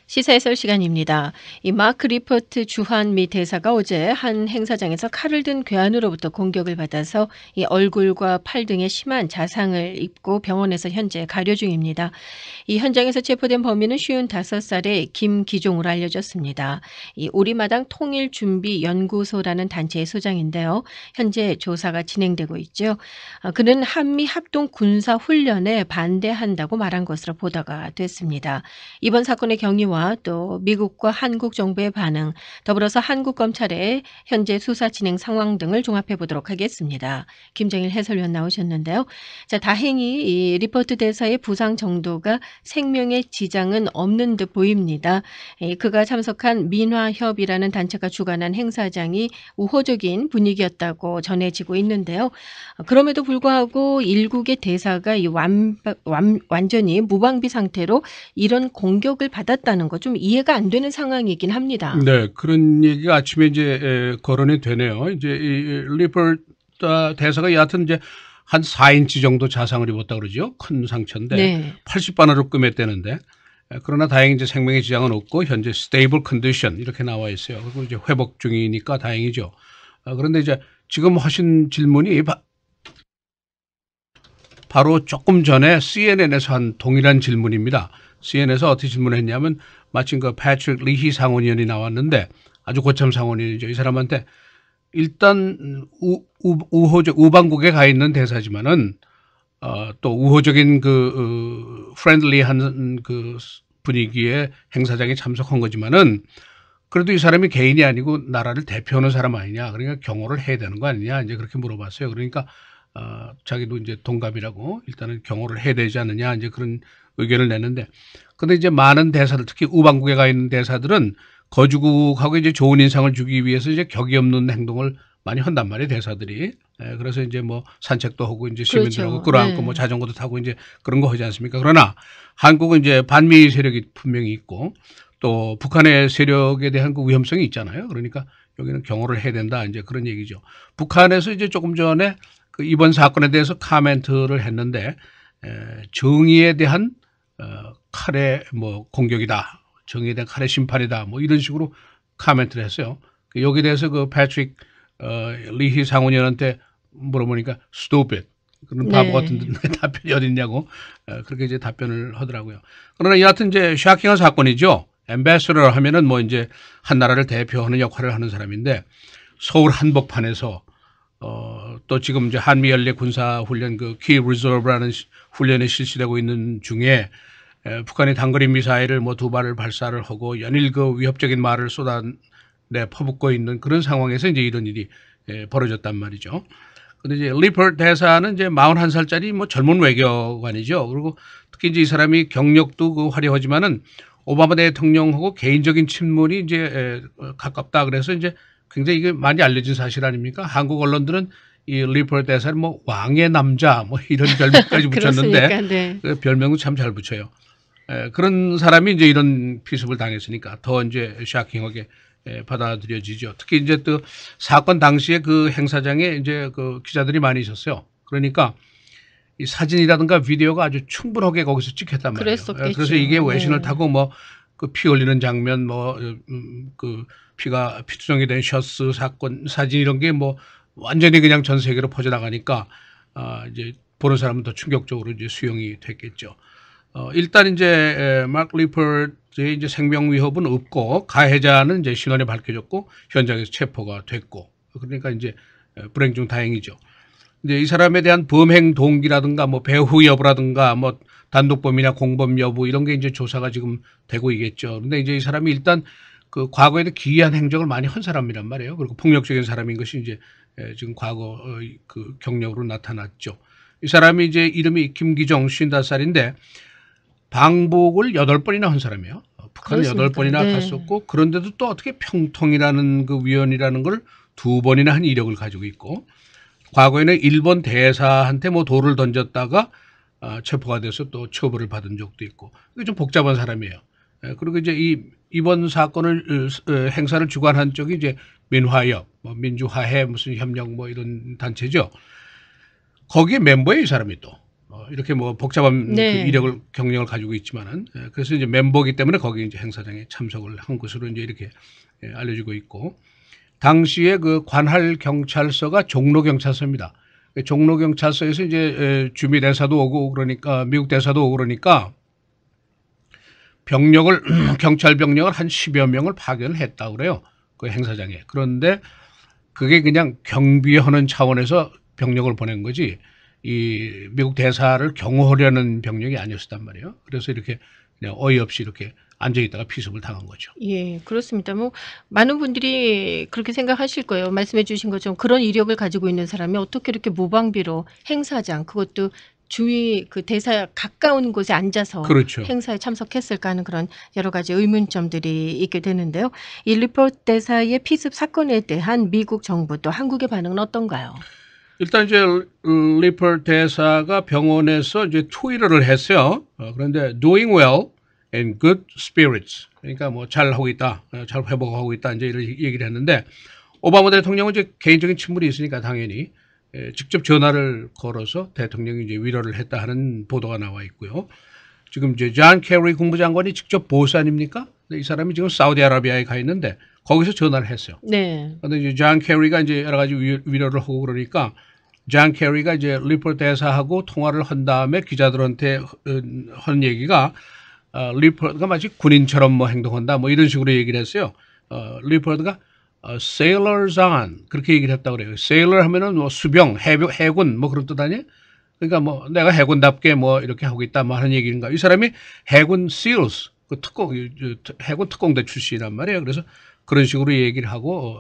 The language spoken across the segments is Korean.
시사 해설 시간입니다. 이 마크 리퍼트 주한 미 대사가 어제 한 행사장에서 칼을 든 괴한으로부터 공격을 받아서 이 얼굴과 팔 등에 심한 자상을 입고 병원에서 현재 가려 중입니다. 이 현장에서 체포된 범인은 55살의 김기종으로 알려졌습니다. 이 우리마당 통일준비연구소라는 단체의 소장인데요. 현재 조사가 진행되고 있죠. 그는 한미 합동 군사 훈련에 반대한다고 말한 것으로 보도가 됐습니다. 이번 사건의 경위와 또 미국과 한국 정부의 반응, 더불어서 한국 검찰의 현재 수사 진행 상황 등을 종합해 보도록 하겠습니다. 김정일 해설위원 나오셨는데요. 자, 다행히 이 리퍼트 대사의 부상 정도가 생명에 지장은 없는 듯 보입니다. 그가 참석한 민화협이라는 단체가 주관한 행사장이 우호적인 분위기였다고 전해지고 있는데요. 그럼에도 불구하고 일국의 대사가 완전히 무방비 상태로 이런 공격을 받았다는 거 좀 이해가 안 되는 상황이긴 합니다. 네, 그런 얘기가 아침에 이제 거론이 되네요. 이제 이 리퍼트 대사가 여하튼 이제 한 4인치 정도 자상을 입었다 그러죠. 큰 상처인데 네. 80바늘로 꿰맸다는데 그러나 다행히 이제 생명에 지장은 없고 현재 stable condition 이렇게 나와 있어요. 그리고 이제 회복 중이니까 다행이죠. 그런데 이제 지금 하신 질문이 바로 조금 전에 CNN에서 한 동일한 질문입니다. CNN에서 어떻게 질문했냐면 마침 그 패트릭 리히 상원의원이 나왔는데 아주 고참 상원의원이죠. 이 사람한테 일단 우방국에 가 있는 대사지만은 또 우호적인 프렌들리한 그 분위기의 행사장에 참석한 거지만은 그래도 이 사람이 개인이 아니고 나라를 대표하는 사람 아니냐. 그러니까 경호를 해야 되는 거 아니냐. 이제 그렇게 물어봤어요. 그러니까 자기도 이제 동갑이라고 일단은 경호를 해야 되지 않느냐. 이제 그런 의견을 냈는데 근데 이제 많은 대사들 특히 우방국에 가 있는 대사들은 거주국하고 이제 좋은 인상을 주기 위해서 이제 격이 없는 행동을 많이 한단 말이에요, 대사들이. 그래서 이제 뭐 산책도 하고 이제 시민들하고 그렇죠. 끌어안고 네. 뭐 자전거도 타고 이제 그런 거 하지 않습니까? 그러나 한국은 이제 반미 세력이 분명히 있고 또 북한의 세력에 대한 그 위험성이 있잖아요. 그러니까 여기는 경호를 해야 된다. 이제 그런 얘기죠. 북한에서 이제 조금 전에 그 이번 사건에 대해서 카멘트를 했는데 정의에 대한 칼의 뭐 공격이다. 정의에 대한 칼의 심판이다. 뭐 이런 식으로 카멘트를 했어요. 여기에 대해서 그 패트릭 리히 상원의원한테 물어보니까 stupid. 그런 바보 같은 답변이 어딨냐고 그렇게 이제 답변을 하더라고요. 그러나 여하튼 이제 샤킹한 사건이죠. 앰베서더 하면은 뭐 이제 한 나라를 대표하는 역할을 하는 사람인데 서울 한복판에서 또 지금 이제 한미 연례 군사 훈련 그 키 리저브라는 훈련이 실시되고 있는 중에 북한이 단거리 미사일을 뭐 2발을 발사를 하고 연일 그 위협적인 말을 퍼붓고 있는 그런 상황에서 이제 이런 일이 벌어졌단 말이죠. 근데 이제 리퍼트 대사는 이제 41살짜리 뭐 젊은 외교관이죠. 그리고 특히 이제 이 사람이 경력도 그 화려하지만은 오바마 대통령하고 개인적인 친문이 이제 가깝다. 그래서 이제 굉장히 이게 많이 알려진 사실 아닙니까? 한국 언론들은 이 리퍼트 대사를 뭐 왕의 남자 뭐 이런 별명까지 붙였는데 네. 그 별명도 참 잘 붙여요. 그런 사람이 이제 이런 피습을 당했으니까 더 이제 샤킹하게 받아들여지죠. 특히 이제 또 사건 당시에 그 행사장에 이제 그 기자들이 많이 있었어요. 그러니까 이 사진이라든가 비디오가 아주 충분하게 거기서 찍혔단 말이에요. 그랬었겠죠. 그래서 이게 외신을 네. 타고 뭐 그 피 흘리는 장면 뭐 그 피가 피투성이 된 셔츠 사건 사진 이런 게 뭐 완전히 그냥 전 세계로 퍼져나가니까 이제 보는 사람은 더 충격적으로 이제 수용이 됐겠죠. 일단 이제 마크 리퍼트의 이제 생명 위협은 없고 가해자는 이제 신원이 밝혀졌고 현장에서 체포가 됐고 그러니까 이제 불행 중 다행이죠. 이제 이 사람에 대한 범행 동기라든가 뭐 배후 여부라든가 뭐 단독범이나 공범 여부 이런 게 이제 조사가 지금 되고 있겠죠. 그런데 이제 이 사람이 일단 그 과거에도 기이한 행적을 많이 한 사람이란 말이에요. 그리고 폭력적인 사람인 것이 이제 지금 과거 그 경력으로 나타났죠. 이 사람이 이제 이름이 김기종 55살인데 방북을 8번이나 한 사람이에요. 북한을 8번이나 갔었고 그런데도 또 어떻게 평통이라는 그 위원이라는 걸 2번이나 한 이력을 가지고 있고 과거에는 일본 대사한테 뭐 돌을 던졌다가 체포가 돼서 또 처벌을 받은 적도 있고 이게 좀 복잡한 사람이에요. 그리고 이제 이번 사건을 행사를 주관한 쪽이 이제 민화협, 뭐 민주화해 무슨 협력 뭐 이런 단체죠. 거기에 멤버예요, 이 사람이 또. 이렇게 뭐 복잡한 그 네. 이력을 경력을 가지고 있지만은 그래서 이제 멤버이기 때문에 거기 이제 행사장에 참석을 한 것으로 이제 이렇게 알려지고 있고 당시에 그 관할 경찰서가 종로 경찰서입니다. 종로 경찰서에서 이제 주미 대사도 오고 그러니까 미국 대사도 오고 그러니까 병력을 경찰 병력을 한 10여 명을 파견을 했다 그래요. 그 행사장에. 그런데 그게 그냥 경비하는 차원에서 병력을 보낸 거지 이 미국 대사를 경호하려는 병력이 아니었단 말이에요. 그래서 이렇게 그냥 어이없이 이렇게 앉아 있다가 피습을 당한 거죠. 예, 그렇습니다. 뭐 많은 분들이 그렇게 생각하실 거예요. 말씀해 주신 것처럼 그런 이력을 가지고 있는 사람이 어떻게 이렇게 무방비로 행사장 그것도 주위 그 대사 가까운 곳에 앉아서 그렇죠. 행사에 참석했을까 하는 그런 여러 가지 의문점들이 있게 되는데요. 이 리포트 대사의 피습 사건에 대한 미국 정부 또 한국의 반응은 어떤가요? 일단 이제 리퍼 대사가 병원에서 이제 트위터를 했어요. 그런데 doing well and good spirits. 그러니까 뭐 잘하고 있다, 잘 회복하고 있다 이제 이런 얘기를 했는데 오바마 대통령은 이제 개인적인 친분이 있으니까 당연히 직접 전화를 걸어서 대통령이 이제 위로를 했다 하는 보도가 나와 있고요. 지금 이제 존 케리 국무장관이 직접 보스 아닙니까? 이 사람이 지금 사우디아라비아에 가 있는데 거기서 전화를 했어요. 네. 그런데 이제 존 케리가 이제 여러 가지 위로를 하고 그러니까 존 케리가 이제 리퍼 대사하고 통화를 한 다음에 기자들한테 한 얘기가 리퍼가 마치 군인처럼 뭐 행동한다 뭐 이런 식으로 얘기를 했어요. 리퍼가 sailors on 그렇게 얘기를 했다고 그래요. sailor 하면은 뭐 수병, 해군 뭐 그런 뜻 아니에요? 그러니까 뭐 내가 해군답게 뭐 이렇게 하고 있다 뭐 하는 얘기인가. 이 사람이 해군 SEALs 그 특공 해군 특공대 출신이란 말이에요. 그래서 그런 식으로 얘기를 하고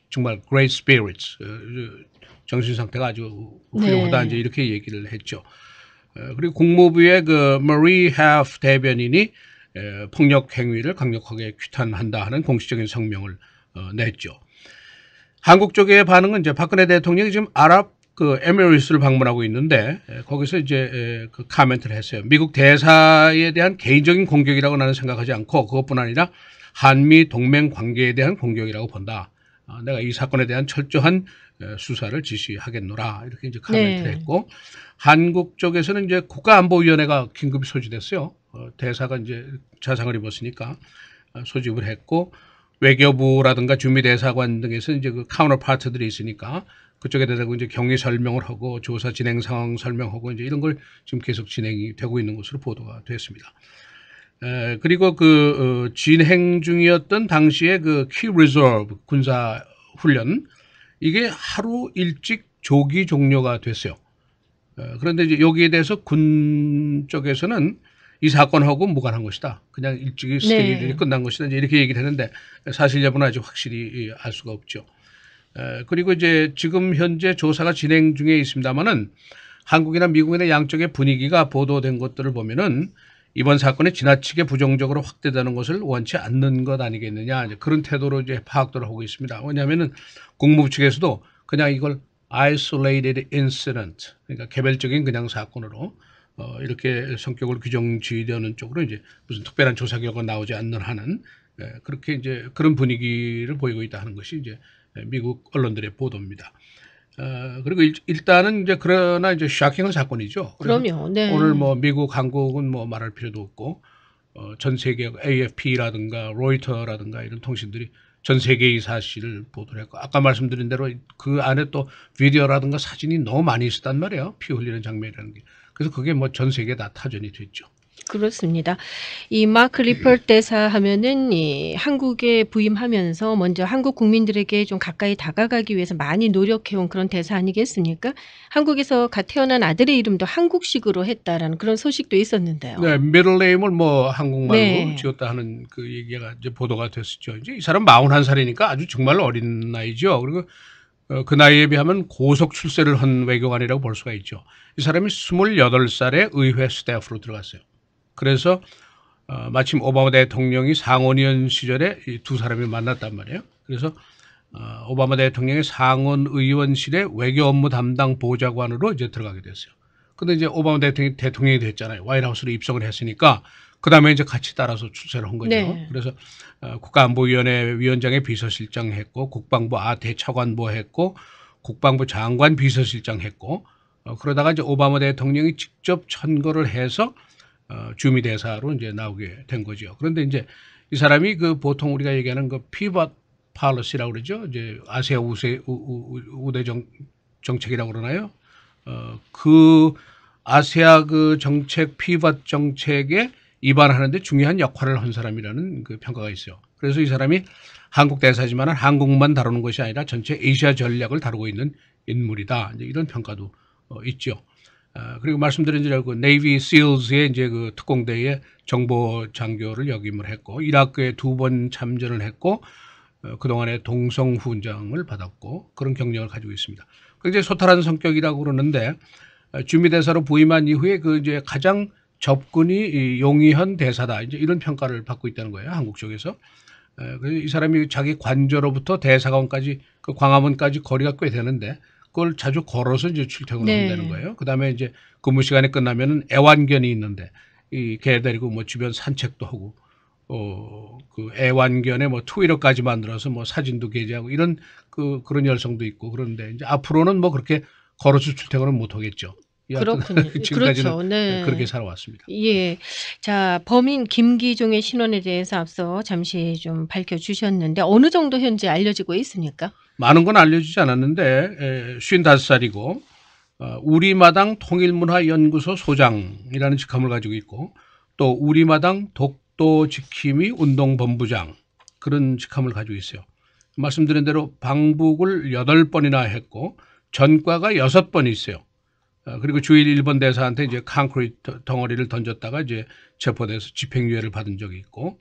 정말 great spirits 정신 상태가 아주 훌륭하다 이제 이렇게 얘기를 했죠. 그리고 국무부의 그 머리 해프 대변인이 폭력 행위를 강력하게 규탄한다 하는 공식적인 성명을 냈죠. 한국 쪽의 반응은 이제 박근혜 대통령이 지금 아랍 그 에미레이트를 방문하고 있는데 거기서 이제 그 카멘트를 했어요. 미국 대사에 대한 개인적인 공격이라고 나는 생각하지 않고 그것뿐 아니라 한미 동맹 관계에 대한 공격이라고 본다. 내가 이 사건에 대한 철저한 수사를 지시하겠노라 이렇게 이제 카멘트를 했고 한국 쪽에서는 이제 국가안보위원회가 긴급히 소집됐어요. 대사가 이제 자상을 입었으니까 소집을 했고 외교부라든가 주미대사관 등에서 이제 그 카운터 파트들이 있으니까 그쪽에 대해서 이제 경위 설명을 하고 조사 진행 상황 설명하고 이제 이런 걸 지금 계속 진행이 되고 있는 것으로 보도가 됐습니다. 그리고 그 진행 중이었던 당시에 그 키 리저브 군사 훈련 이게 하루 일찍 조기 종료가 됐어요. 그런데 이제 여기에 대해서 군 쪽에서는 이 사건하고 무관한 것이다. 그냥 일찍이 스케줄이 끝난 것이다. 이제 이렇게 얘기를 했는데 사실 여부는 아직 확실히 알 수가 없죠. 그리고 이제 지금 현재 조사가 진행 중에 있습니다만은 한국이나 미국이나 양쪽의 분위기가 보도된 것들을 보면은 이번 사건이 지나치게 부정적으로 확대되는 것을 원치 않는 것 아니겠느냐 이제 그런 태도로 이제 파악들을 하고 있습니다. 왜냐하면은 국무부 측에서도 그냥 이걸 isolated incident 그러니까 개별적인 그냥 사건으로 이렇게 성격을 규정 지으려는 쪽으로 이제 무슨 특별한 조사 결과가 나오지 않는 한은 그렇게 이제 그런 분위기를 보이고 있다 하는 것이 이제 미국 언론들의 보도입니다. 그리고 일단은 이제 그러나 이제 샤킹한 사건이죠. 그럼요. 네. 오늘 뭐 미국, 한국은 뭐 말할 필요도 없고 전 세계 AFP라든가 로이터라든가 이런 통신들이 전 세계 이 사실을 보도를 했고 아까 말씀드린 대로 그 안에 또 비디오라든가 사진이 너무 많이 있었단 말이에요. 피 흘리는 장면이라는 게. 그래서 그게 뭐 전 세계에 다 타전이 됐죠. 그렇습니다. 이 마크 리퍼트 대사 하면은 이 한국에 부임하면서 먼저 한국 국민들에게 좀 가까이 다가가기 위해서 많이 노력해온 그런 대사 아니겠습니까? 한국에서 갓 태어난 아들의 이름도 한국식으로 했다라는 그런 소식도 있었는데요. 네, 미들네임을 뭐 한국말로 네. 지었다 하는 그 얘기가 이제 보도가 됐었죠. 이제 이 사람 41살이니까 아주 정말 어린 나이죠. 그리고 그 나이에 비하면 고속 출세를 한 외교관이라고 볼 수가 있죠. 이 사람이 28살에 의회 스태프로 들어갔어요. 그래서 마침 오바마 대통령이 상원의원 시절에 이 두 사람이 만났단 말이에요. 그래서 오바마 대통령의 상원 의원실의 외교 업무 담당 보좌관으로 이제 들어가게 됐어요. 근데 이제 오바마 대통령이 됐잖아요. 화이트하우스로 입성을 했으니까 그 다음에 이제 같이 따라서 출세를 한 거죠. 네. 그래서 국가안보위원회 위원장의 비서실장 했고 국방부 대차관보 했고 국방부 장관 비서실장 했고 그러다가 이제 오바마 대통령이 직접 천거를 해서 주미 대사로 이제 나오게 된 거죠. 그런데 이제 이 사람이 그 보통 우리가 얘기하는 그 피벗 팔러시라고 그러죠. 이제 아시아 우대 정책이라고 그러나요? 그 아시아 그 정책 피벗 정책에 입안하는데 중요한 역할을 한 사람이라는 그 평가가 있어요. 그래서 이 사람이 한국 대사지만 한국만 다루는 것이 아니라 전체 아시아 전략을 다루고 있는 인물이다. 이제 이런 평가도 있죠. 그리고 말씀드린 대로 그 네이비 실즈의 이제 그 특공대의 정보 장교를 역임을 했고 이라크에 2번 참전을 했고 그동안에 동성 훈장을 받았고 그런 경력을 가지고 있습니다. 굉장히 소탈한 성격이라고 그러는데 주미 대사로 부임한 이후에 그 이제 가장 접근이 용이한 대사다. 이제 이런 평가를 받고 있다는 거예요. 한국 쪽에서. 그래서 이 사람이 자기 관저로부터 대사관까지 그 광화문까지 거리가 꽤 되는데 그걸 자주 걸어서 이제 출퇴근을 네. 한다는 거예요. 그다음에 이제 근무 시간이 끝나면은 애완견이 있는데 이 개 데리고 뭐 주변 산책도 하고 그 애완견에 뭐 트위터까지 만들어서 뭐 사진도 게재하고 이런 그런 열성도 있고 그런데 이제 앞으로는 뭐 그렇게 걸어서 출퇴근은 못 하겠죠. 여하튼 그렇군요. 지금까지는 그렇죠. 네. 그렇게 살아왔습니다. 예. 자, 범인 김기종의 신원에 대해서 앞서 잠시 좀 밝혀주셨는데 어느 정도 현재 알려지고 있습니까? 많은 건 알려주지 않았는데 55살이고 우리마당 통일문화연구소 소장이라는 직함을 가지고 있고 또 우리마당 독도 지킴이 운동본부장 그런 직함을 가지고 있어요. 말씀드린 대로 방북을 8번이나 했고 전과가 6번이 있어요. 그리고 주일 일본 대사한테 이제 콘크리트 덩어리를 던졌다가 이제 체포돼서 집행유예를 받은 적이 있고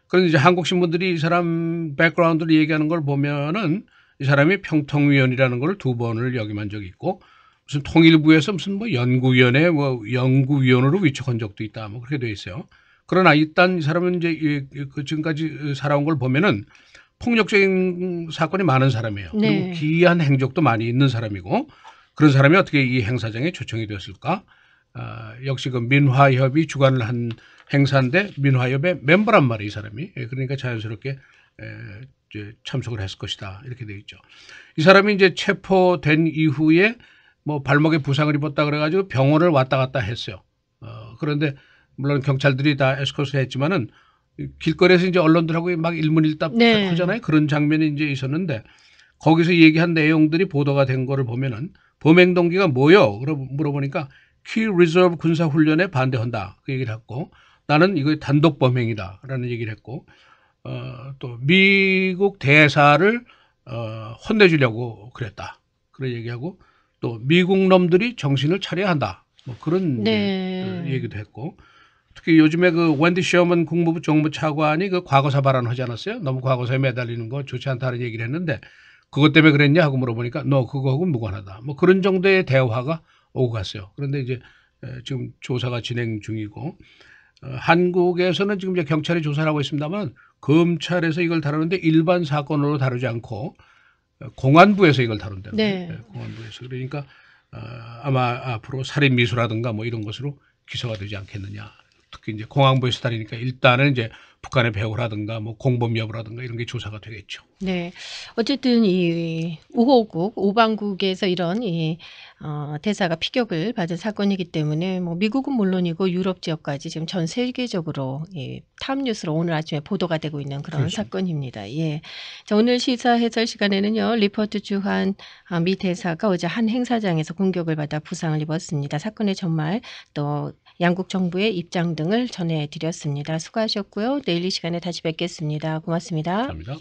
그런데 이제 한국 신문들이 이 사람 백그라운드를 얘기하는 걸 보면은 이 사람이 평통위원이라는 걸 2번을 역임한 적이 있고 무슨 통일부에서 무슨 뭐 연구위원회 뭐 연구위원으로 위촉한 적도 있다 뭐 그렇게 돼 있어요. 그러나 일단 이 사람은 이제 그 지금까지 살아온 걸 보면은 폭력적인 사건이 많은 사람이에요. 네. 그리고 기이한 행적도 많이 있는 사람이고 그런 사람이 어떻게 이 행사장에 초청이 되었을까? 역시 그 민화협이 주관을 한 행사인데 민화협의 멤버란 말이에요, 이 사람이. 그러니까 자연스럽게 이제 참석을 했을 것이다. 이렇게 되어 있죠. 이 사람이 이제 체포된 이후에 뭐 발목에 부상을 입었다 그래가지고 병원을 왔다 갔다 했어요. 그런데 물론 경찰들이 다 에스코트를 했지만은 길거리에서 이제 언론들하고 막 일문일답 네. 하잖아요. 그런 장면이 이제 있었는데 거기서 얘기한 내용들이 보도가 된 거를 보면은 범행 동기가 뭐요? 물어보니까 키 리저브 군사 훈련에 반대한다. 그 얘기를 했고 나는 이거 단독 범행이다라는 얘기를 했고 또 미국 대사를 혼내주려고 그랬다. 그런 얘기하고 또 미국 놈들이 정신을 차려야 한다. 뭐 그런 네. 얘기도 했고 특히 요즘에 그 웬디 셔먼 국무부 정무차관이 그 과거사 발언하지 않았어요? 너무 과거사에 매달리는 거 좋지 않다는 얘기를 했는데 그것 때문에 그랬냐 하고 물어보니까 너 그거하고 무관하다. 뭐 그런 정도의 대화가 오고 갔어요. 그런데 이제 지금 조사가 진행 중이고 한국에서는 지금 이제 경찰이 조사를 하고 있습니다만 검찰에서 이걸 다루는데 일반 사건으로 다루지 않고 공안부에서 이걸 다룬다는 네. 거예요. 공안부에서. 그러니까 아마 앞으로 살인 미수라든가 뭐 이런 것으로 기소가 되지 않겠느냐. 특히 이제 공안부에서 다루니까 일단은 이제 북한의 배후라든가 뭐 공범 여부라든가 이런 게 조사가 되겠죠. 네. 어쨌든 이 우호국, 우방국에서 이런 대사가 피격을 받은 사건이기 때문에 뭐 미국은 물론이고 유럽 지역까지 지금 전 세계적으로 탑뉴스로 오늘 아침에 보도가 되고 있는 그런 그렇죠. 사건입니다. 예. 자, 오늘 시사 해설 시간에는요, 리포트 주한 미 대사가 어제 한 행사장에서 공격을 받아 부상을 입었습니다. 사건의 전말 또 양국 정부의 입장 등을 전해드렸습니다. 수고하셨고요. 내일 이 시간에 다시 뵙겠습니다. 고맙습니다. 감사합니다.